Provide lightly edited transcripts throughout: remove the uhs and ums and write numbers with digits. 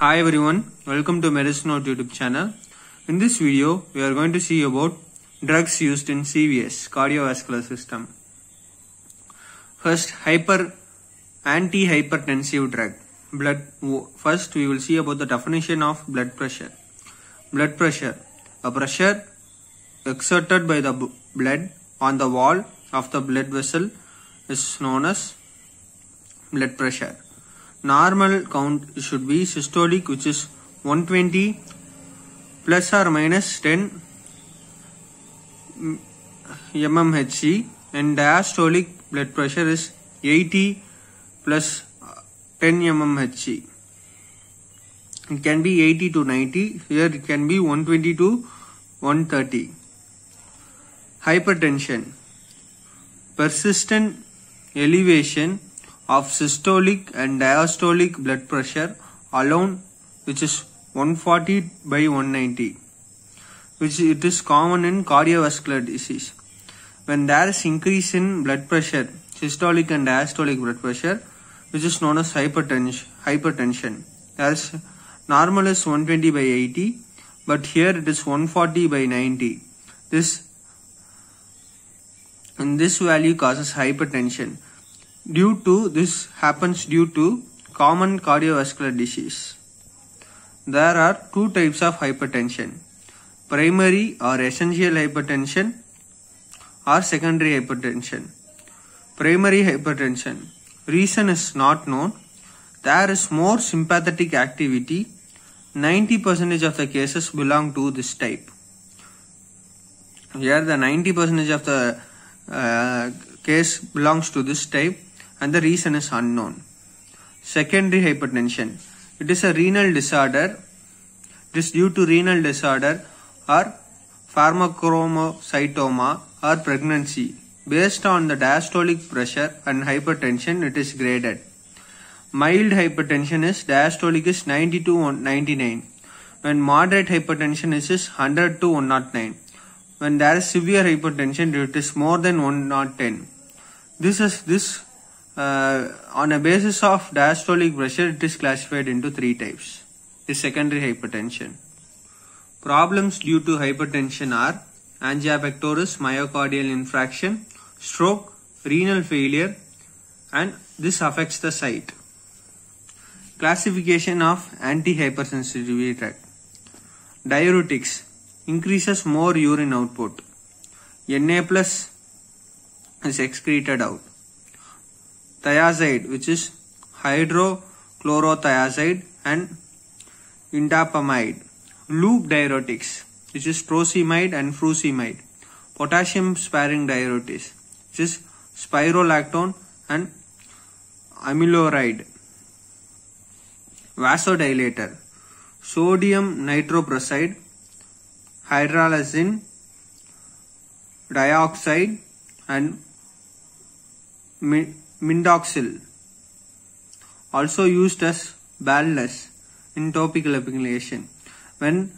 Hi everyone, welcome to Medicine Note YouTube channel. In this video, we are going to see about drugs used in CVS, cardiovascular system. First, antihypertensive drug. First, we will see about the definition of blood pressure. Blood pressure, a pressure exerted by the blood on the wall of the blood vessel is known as blood pressure. Normal count should be systolic, which is 120 plus or minus 10 mmHg, and diastolic blood pressure is 80 plus 10 mmHg. It can be 80 to 90. Here it can be 120 to 130. Hypertension, persistent elevation of systolic and diastolic blood pressure alone, which is 140 by 190, which it is common in cardiovascular disease. When there is increase in blood pressure, systolic and diastolic blood pressure, which is known as hypertension. As normal is 120 by 80, but here it is 140 by 90. This value causes hypertension. This happens due to common cardiovascular disease. There are two types of hypertension: primary or essential hypertension or secondary hypertension. Primary hypertension, reason is not known. There is more sympathetic activity. 90% of the cases belong to this type. Here the 90% of the case belongs to this type, and the reason is unknown. Secondary hypertension, it is a renal disorder. It is due to renal disorder or pharmacocytoma or pregnancy. Based on the diastolic pressure and hypertension, it is graded. Mild hypertension is diastolic is 90 to 199. When moderate hypertension is 100 to 109. When there is severe hypertension, it is more than 110. On a basis of diastolic pressure, it is classified into three types. The secondary hypertension. Problems due to hypertension are angina pectoris, myocardial infarction, stroke, renal failure, and this affects the sight. Classification of antihypersensitivity drug. Diuretics, increases more urine output. Na plus is excreted out. Thiazide, which is hydrochlorothiazide and indapamide. Loop diuretics, which is trosimide and furosemide. Potassium sparing diuretics, which is spirolactone and amiloride. Vasodilator, sodium nitroprusside, hydralazine dioxide and mindoxil, also used as baldness in topical application. When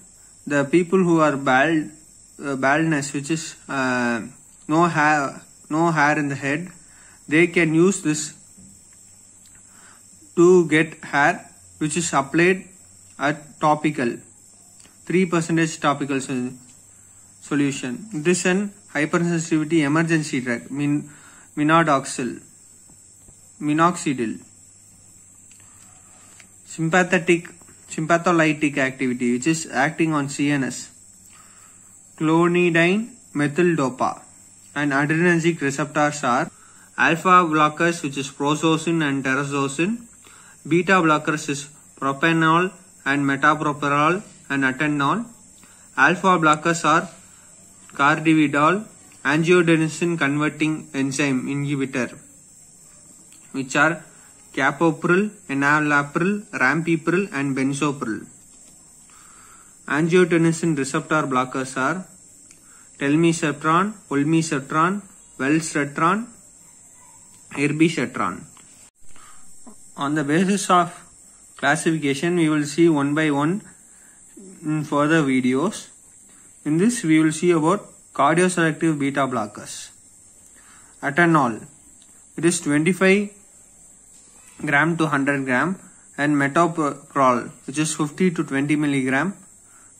the people who are baldness, which is no hair in the head, they can use this to get hair, which is applied at topical, 3% topical solution. This is an hypersensitivity emergency drug, minoxidil. Sympatholytic activity, which is acting on CNS. Clonidine, methyl-dopa, and adrenergic receptors are alpha blockers, which is prozosine and terazosin. Beta blockers is propanol and metoprolol and atenolol. Alpha blockers are cardividol, angiotensin converting enzyme inhibitor, which are captopril, enalapril, ramipril, and benzopril. Angiotensin receptor blockers are telmisartan, olmesartan, velsetran, irbesartan. On the basis of classification, we will see one by one in further videos. In this, we will see about cardioselective beta blockers. Atenolol, it is 25 gram to 100 gram and metoprolol, which is 50 to 20 milligram,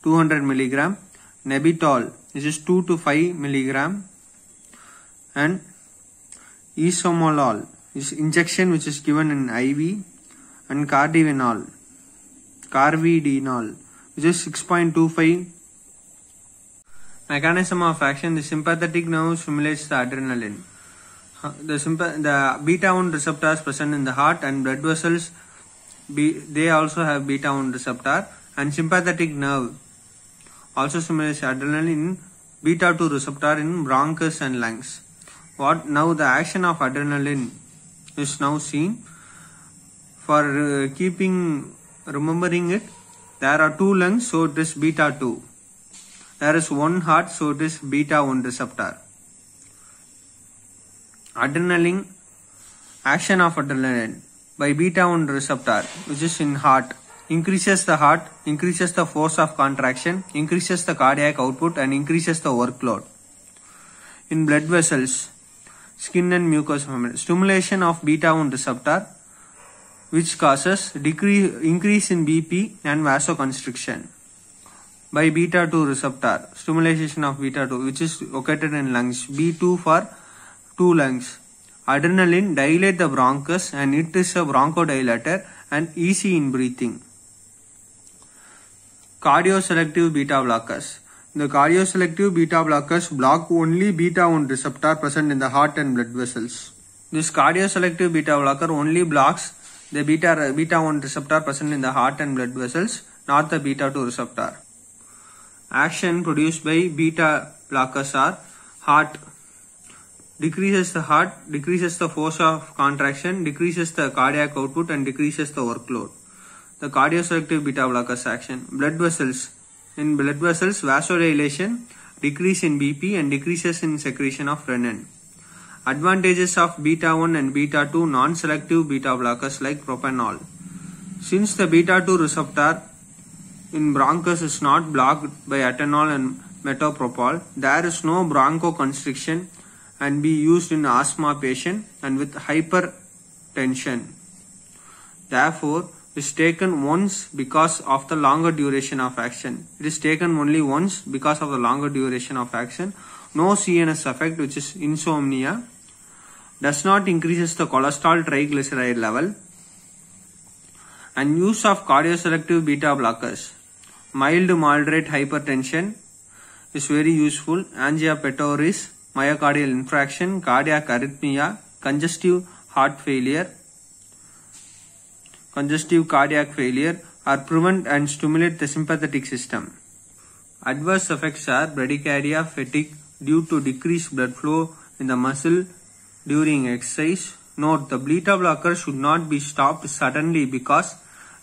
200 milligram, Nebitol, which is 2 to 5 milligram, and Esomolol is injection which is given in IV, and Carvedinol, which is 6.25. Mechanism of action: the sympathetic nerve stimulates the adrenaline. The beta-1 receptors present in the heart and blood vessels, they also have beta-1 receptor, and sympathetic nerve also stimulates adrenaline in beta-2 receptor in bronchus and lungs. Now the action of adrenaline is now seen. For remembering it, there are 2 lungs, so it is beta-2. There is 1 heart, so it is beta-1 receptor. Adrenaline, action of adrenaline by beta-1 receptor, which is in heart, increases the force of contraction, increases the cardiac output, and increases the workload. In blood vessels, skin and mucous membrane, stimulation of beta-1 receptor, which causes increase in BP and vasoconstriction. By beta-2 receptor, stimulation of beta-2, which is located in lungs, B2 for 2 lungs. Adrenaline dilate the bronchus, and it is a bronchodilator and easy in breathing. Cardioselective beta blockers. The cardioselective beta blockers block only beta-1 receptor present in the heart and blood vessels. This cardioselective beta blocker only blocks the beta-1 receptor present in the heart and blood vessels, not the beta-2 receptor. Action produced by beta blockers are: heart, decreases the force of contraction, decreases the cardiac output, and decreases the workload. The cardioselective beta blockers action. Blood vessels. In blood vessels, vasodilation, decrease in BP, and decreases in secretion of renin. Advantages of beta-1 and beta-2 non-selective beta blockers like propanol. Since the beta-2 receptor in bronchus is not blocked by atenolol and metoprolol, there is no bronchoconstriction and be used in asthma patient and with hypertension. Therefore, it is taken once because of the longer duration of action. It is taken only once because of the longer duration of action. No CNS effect, which is insomnia. Does not increases the cholesterol triglyceride level. And use of cardioselective beta blockers. Mild to moderate hypertension is very useful. Angiopeteris, myocardial infarction, cardiac arrhythmia, congestive cardiac failure are prevent and stimulate the sympathetic system. Adverse effects are bradycardia, fatigue due to decreased blood flow in the muscle during exercise. Note: the beta blocker should not be stopped suddenly because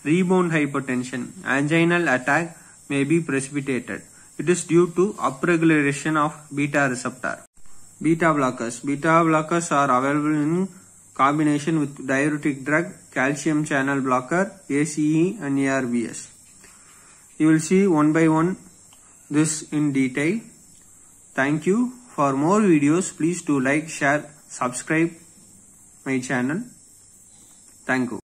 rebound hypertension, anginal attack may be precipitated. It is due to upregulation of beta receptor. Beta blockers are available in combination with diuretic drug, calcium channel blocker, ACE, and ARBs. You will see one by one this in detail. Thank you. For more videos, please do like, share, subscribe my channel. Thank you.